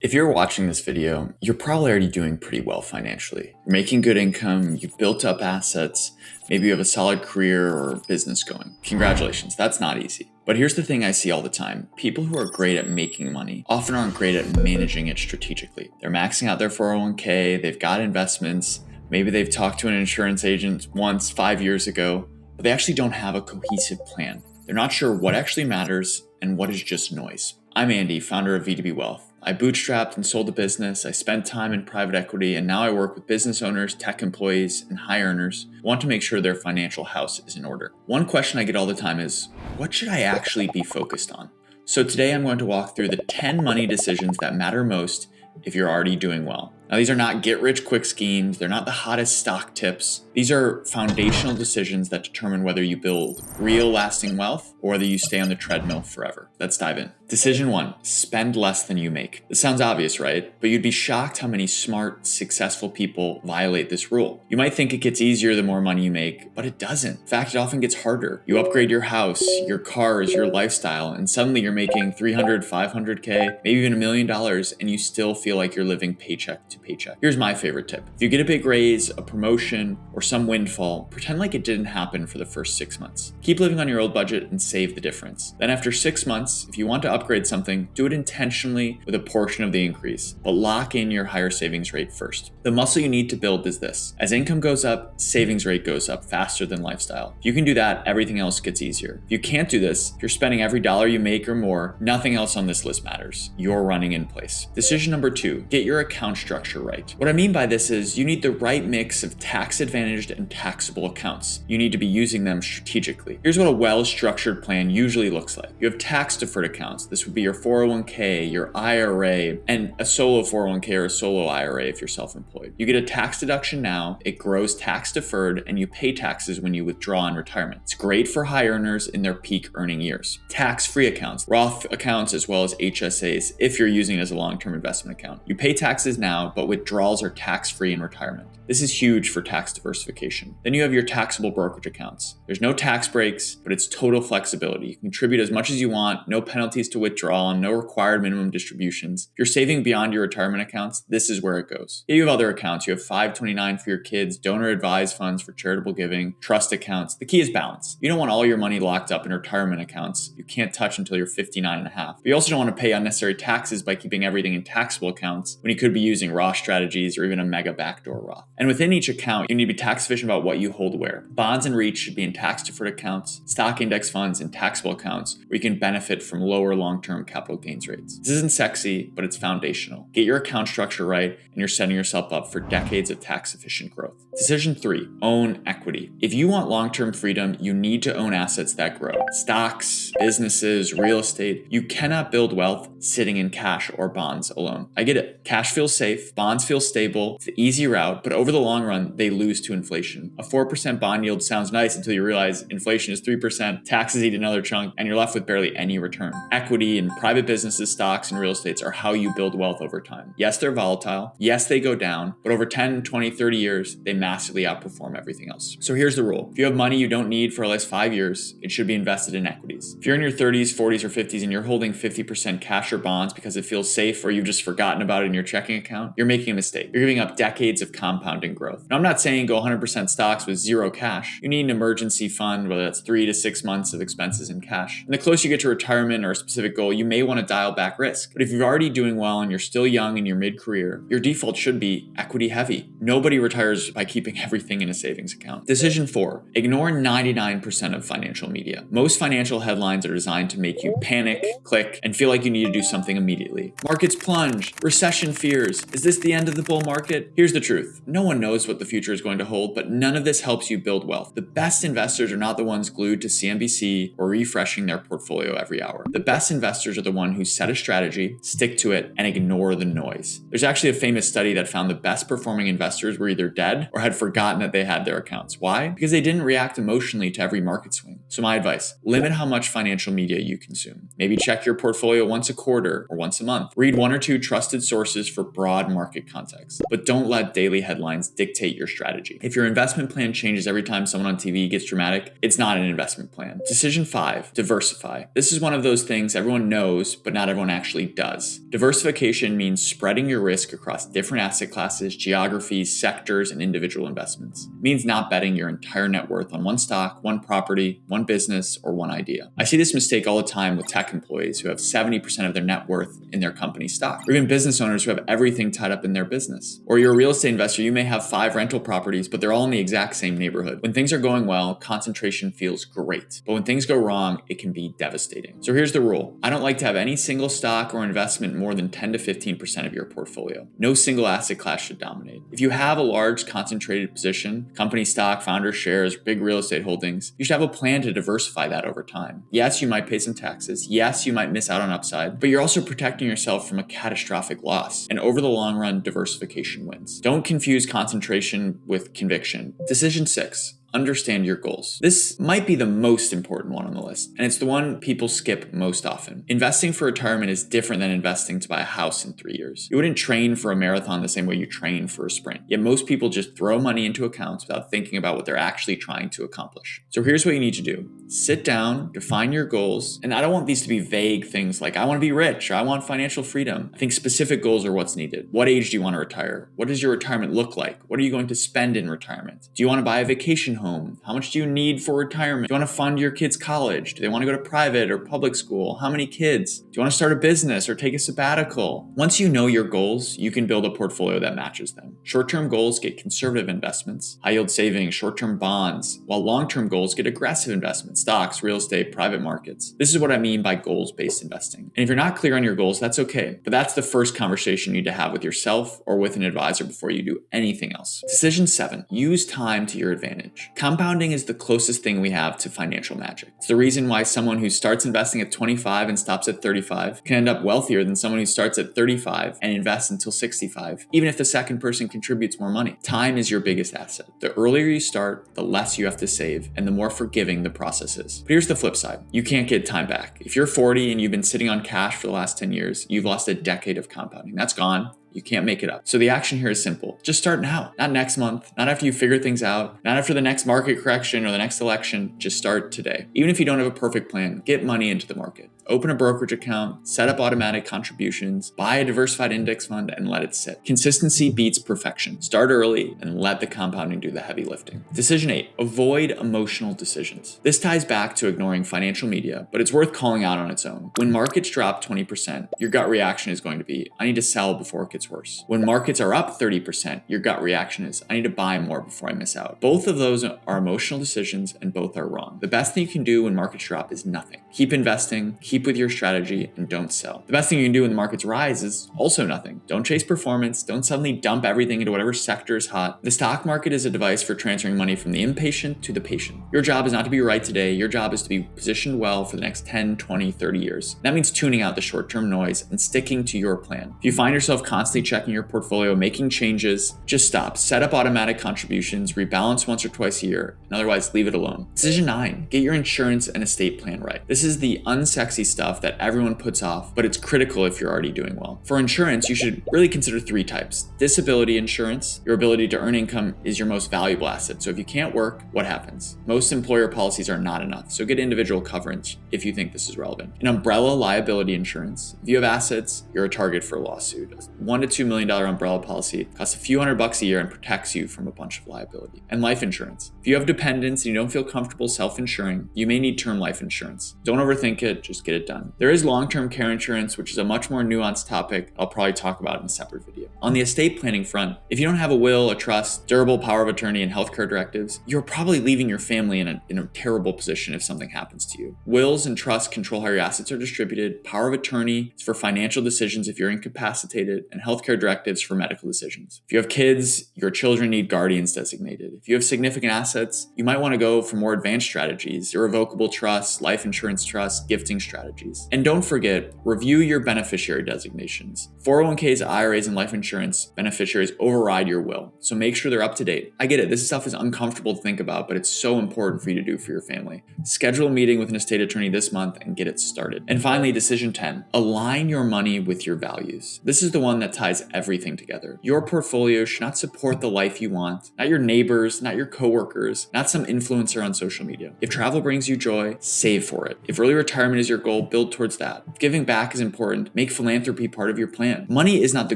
If you're watching this video, you're probably already doing pretty well financially. You're making good income, you've built up assets, maybe you have a solid career or business going. Congratulations, that's not easy. But here's the thing I see all the time. People who are great at making money often aren't great at managing it strategically. They're maxing out their 401k, they've got investments, maybe they've talked to an insurance agent once 5 years ago, but they actually don't have a cohesive plan. They're not sure what actually matters and what is just noise. I'm Andy, founder of VDB Wealth. I bootstrapped and sold a business, I spent time in private equity, and now I work with business owners, tech employees, and high earners who want to make sure their financial house is in order. One question I get all the time is, what should I actually be focused on? So today I'm going to walk through the 10 money decisions that matter most if you're already doing well. Now, these are not get-rich-quick schemes. They're not the hottest stock tips. These are foundational decisions that determine whether you build real lasting wealth or whether you stay on the treadmill forever. Let's dive in. Decision 1, spend less than you make. This sounds obvious, right? But you'd be shocked how many smart, successful people violate this rule. You might think it gets easier the more money you make, but it doesn't. In fact, it often gets harder. You upgrade your house, your cars, your lifestyle, and suddenly you're making 300, 500K, maybe even $1 million, and you still feel like you're living paycheck to paycheck. Here's my favorite tip. If you get a big raise, a promotion, or some windfall, pretend like it didn't happen for the first 6 months. Keep living on your old budget and save the difference. Then after 6 months, if you want to upgrade something, do it intentionally with a portion of the increase, but lock in your higher savings rate first. The muscle you need to build is this. As income goes up, savings rate goes up faster than lifestyle. If you can do that, everything else gets easier. If you can't do this, if you're spending every dollar you make or more, nothing else on this list matters. You're running in place. Decision number 2, get your account structure right. What I mean by this is you need the right mix of tax-advantaged and taxable accounts. You need to be using them strategically. Here's what a well-structured plan usually looks like. You have tax-deferred accounts. This would be your 401k, your IRA, and a solo 401k or a solo IRA if you're self-employed. You get a tax deduction now, it grows tax-deferred, and you pay taxes when you withdraw in retirement. It's great for high earners in their peak earning years. Tax-free accounts, Roth accounts, as well as HSAs if you're using it as a long-term investment account. You pay taxes now, but withdrawals are tax-free in retirement. This is huge for tax diversification. Then you have your taxable brokerage accounts. There's no tax breaks, but it's total flexibility. You can contribute as much as you want, no penalties to withdraw, no required minimum distributions. If you're saving beyond your retirement accounts, this is where it goes. You have other accounts. You have 529 for your kids, donor advised funds for charitable giving, trust accounts. The key is balance. You don't want all your money locked up in retirement accounts you can't touch until you're 59 and a half. But you also don't want to pay unnecessary taxes by keeping everything in taxable accounts when you could be using Roth strategies or even a mega backdoor Roth. And within each account, you need to be tax efficient about what you hold where. Bonds and REITs should be in tax-deferred accounts, stock index funds in taxable accounts where you can benefit from lower long-term capital gains rates. This isn't sexy, but it's foundational. Get your account structure right, and you're setting yourself up for decades of tax-efficient growth. Decision 3, own equity. If you want long-term freedom, you need to own assets that grow. Stocks, businesses, real estate. You cannot build wealth sitting in cash or bonds alone. I get it. Cash feels safe, bonds feel stable, it's the easy route, but over the long run, they lose to inflation. A 4% bond yield sounds nice until you realize inflation is 3%, taxes eat another chunk, and you're left with barely any return. Equity and private businesses, stocks, and real estates are how you build wealth over time. Yes, they're volatile. Yes, they go down, but over 10, 20, 30 years, they massively outperform everything else. So here's the rule. If you have money you don't need for at least 5 years, it should be invested in equities. If you're in your 30s, 40s, or 50s and you're holding 50% cash or bonds because it feels safe or you've just forgotten about it in your checking account, you're making a mistake. You're giving up decades of compounding growth. Now, I'm not saying go 100% stocks with zero cash. You need an emergency fund, whether that's 3 to 6 months of expenses in cash. And the closer you get to retirement or a specific goal, you may want to dial back risk. But if you're already doing well and you're still young in your mid-career, your default should be equity heavy. Nobody retires by keeping everything in a savings account. Decision 4, ignore 99% of financial media. Most financial headlines are designed to make you panic, click, and feel like you need to do something immediately. Markets plunge, recession fears. Is this the end of the bull market? Here's the truth. No one knows what the future is going to hold, but none of this helps you build wealth. The best investors are not the ones glued to CNBC or refreshing their portfolio every hour. The best investors are the ones who set a strategy, stick to it, and ignore the noise. There's actually a famous study that found the best performing investors were either dead or had forgotten that they had their accounts. Why? Because they didn't react emotionally to every market swing. So my advice, limit how much financial media you consume. Maybe check your portfolio once a quarter quarter or once a month. Read 1 or 2 trusted sources for broad market context, but don't let daily headlines dictate your strategy. If your investment plan changes every time someone on TV gets dramatic, it's not an investment plan. Decision 5, diversify. This is one of those things everyone knows, but not everyone actually does. Diversification means spreading your risk across different asset classes, geographies, sectors, and individual investments. It means not betting your entire net worth on one stock, one property, one business, or one idea. I see this mistake all the time with tech employees who have 70% of their net worth in their company stock, or even business owners who have everything tied up in their business. Or you're a real estate investor, you may have 5 rental properties, but they're all in the exact same neighborhood. When things are going well, concentration feels great. But when things go wrong, it can be devastating. So here's the rule. I don't like to have any single stock or investment more than 10 to 15% of your portfolio. No single asset class should dominate. If you have a large concentrated position, company stock, founder shares, big real estate holdings, you should have a plan to diversify that over time. Yes, you might pay some taxes. Yes, you might miss out on upside, but you're also protecting yourself from a catastrophic loss. And over the long run, diversification wins. Don't confuse concentration with conviction. Decision 6. Understand your goals. This might be the most important one on the list, and it's the one people skip most often. Investing for retirement is different than investing to buy a house in 3 years. You wouldn't train for a marathon the same way you train for a sprint, yet most people just throw money into accounts without thinking about what they're actually trying to accomplish. So here's what you need to do. Sit down, define your goals, and I don't want these to be vague things like I want to be rich or I want financial freedom. I think specific goals are what's needed. What age do you want to retire? What does your retirement look like? What are you going to spend in retirement? Do you want to buy a vacation home? How much do you need for retirement? Do you want to fund your kids' college? Do they want to go to private or public school? How many kids? Do you want to start a business or take a sabbatical? Once you know your goals, you can build a portfolio that matches them. Short-term goals get conservative investments, high-yield savings, short-term bonds, while long-term goals get aggressive investments, stocks, real estate, private markets. This is what I mean by goals-based investing. And if you're not clear on your goals, that's okay. But that's the first conversation you need to have with yourself or with an advisor before you do anything else. Decision 7, use time to your advantage. Compounding is the closest thing we have to financial magic. It's the reason why someone who starts investing at 25 and stops at 35 can end up wealthier than someone who starts at 35 and invests until 65, even if the second person contributes more money. Time is your biggest asset. The earlier you start, the less you have to save, and the more forgiving the process is. But here's the flip side. You can't get time back. If you're 40 and you've been sitting on cash for the last 10 years, you've lost a decade of compounding. That's gone. You can't make it up. So the action here is simple. Just start now, not next month, not after you figure things out, not after the next market correction or the next election. Just start today. Even if you don't have a perfect plan, get money into the market. Open a brokerage account, set up automatic contributions, buy a diversified index fund, and let it sit. Consistency beats perfection. Start early and let the compounding do the heavy lifting. Decision 8, avoid emotional decisions. This ties back to ignoring financial media, but it's worth calling out on its own. When markets drop 20%, your gut reaction is going to be, I need to sell before it gets worse. When markets are up 30%, your gut reaction is, I need to buy more before I miss out. Both of those are emotional decisions and both are wrong. The best thing you can do when markets drop is nothing. Keep investing, keep with your strategy, and don't sell. The best thing you can do when the markets rise is also nothing. Don't chase performance. Don't suddenly dump everything into whatever sector is hot. The stock market is a device for transferring money from the impatient to the patient. Your job is not to be right today. Your job is to be positioned well for the next 10, 20, 30 years. That means tuning out the short-term noise and sticking to your plan. If you find yourself constantly checking your portfolio, making changes, just stop. Set up automatic contributions, rebalance once or twice a year, and otherwise leave it alone. Decision 9, get your insurance and estate plan right. This is the unsexy stuff that everyone puts off, but it's critical if you're already doing well. For insurance, you should really consider 3 types. Disability insurance, your ability to earn income is your most valuable asset. So if you can't work, what happens? Most employer policies are not enough, so get individual coverage if you think this is relevant. An umbrella liability insurance, if you have assets, you're a target for a lawsuit. $1 to $2 million umbrella policy costs a few $100 a year and protects you from a bunch of liability. And life insurance. If you have dependents and you don't feel comfortable self-insuring, you may need term life insurance. Don't overthink it, just get it done. There is long-term care insurance, which is a much more nuanced topic I'll probably talk about in a separate video. On the estate planning front, if you don't have a will, a trust, durable power of attorney, and healthcare directives, you're probably leaving your family in a terrible position if something happens to you. Wills and trusts control how your assets are distributed. Power of attorney is for financial decisions if you're incapacitated, and healthcare directives for medical decisions. If you have kids, your children need guardians designated. If you have significant assets, you might want to go for more advanced strategies, irrevocable trusts, life insurance trusts, gifting strategies. And don't forget, review your beneficiary designations. 401ks, IRAs, and life insurance beneficiaries override your will, so make sure they're up to date. I get it, this stuff is uncomfortable to think about, but it's so important for you to do for your family. Schedule a meeting with an estate attorney this month and get it started. And finally, decision 10, align your money with your values. This is the one that ties everything together. Your portfolio should not support the life you want, not your neighbors, not your coworkers, not some influencer on social media. If travel brings you joy, save for it. If early retirement is your goal, build towards that. If giving back is important, make philanthropy part of your plan. Money is not the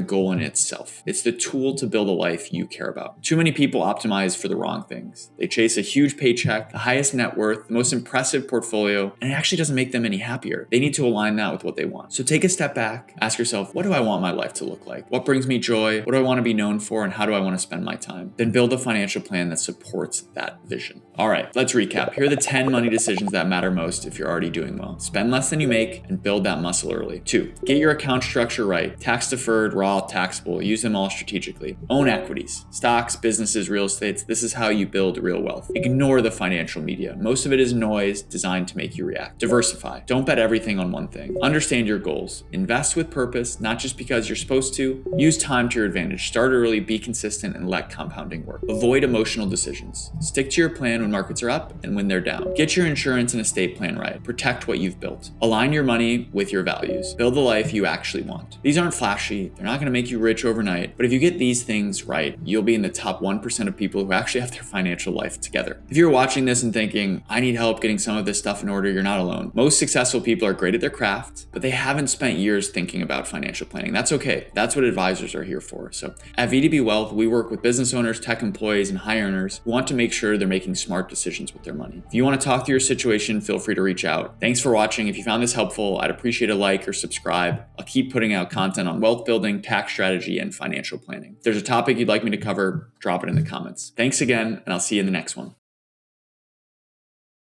goal in itself. It's the tool to build a life you care about. Too many people optimize for the wrong things. They chase a huge paycheck, the highest net worth, the most impressive portfolio, and it actually doesn't make them any happier. They need to align that with what they want. So take a step back, ask yourself, what do I want my life to look like? What brings me joy? What do I want to be known for? And how do I want to spend my time? Then build a financial plan that supports that vision. All right, let's recap. Here are the 10 money decisions that matter most if you're already doing well. Spend less than you make and build that muscle early. 2, get your account structure right. Tax deferred, Roth, taxable, use them all strategically. Own equities, stocks, businesses, real estate. This is how you build real wealth. Ignore the financial media. Most of it is noise designed to make you react. Diversify. Don't bet everything on one thing. Understand your goals. Invest with purpose, not just because you're supposed to. Use time to your advantage. Start early, be consistent, and let compounding work. Avoid emotional decisions. Stick to your plan when markets are up and when they're down. Get your insurance and estate plan right. Protect what you've built. Align your money with your values. Build the life you actually want. These aren't flashy. They're not going to make you rich overnight. But if you get these things right, you'll be in the top 1% of people who actually have their financial life together. If you're watching this and thinking, I need help getting some of this stuff in order, you're not alone. Most successful people are great at their craft, but they haven't spent years thinking about financial planning. That's okay. That's what advisors are here for. So at VDB Wealth, we work with business owners, tech employees, and high earners who want to make sure they're making smart decisions with their money. If you want to talk through your situation, feel free to reach out. Thanks for watching. If you found this helpful, I'd appreciate a like or subscribe. I'll keep putting out content on wealth building, tax strategy, and financial planning. If there's a topic you'd like me to cover, drop it in the comments. Thanks again, and I'll see you in the next one.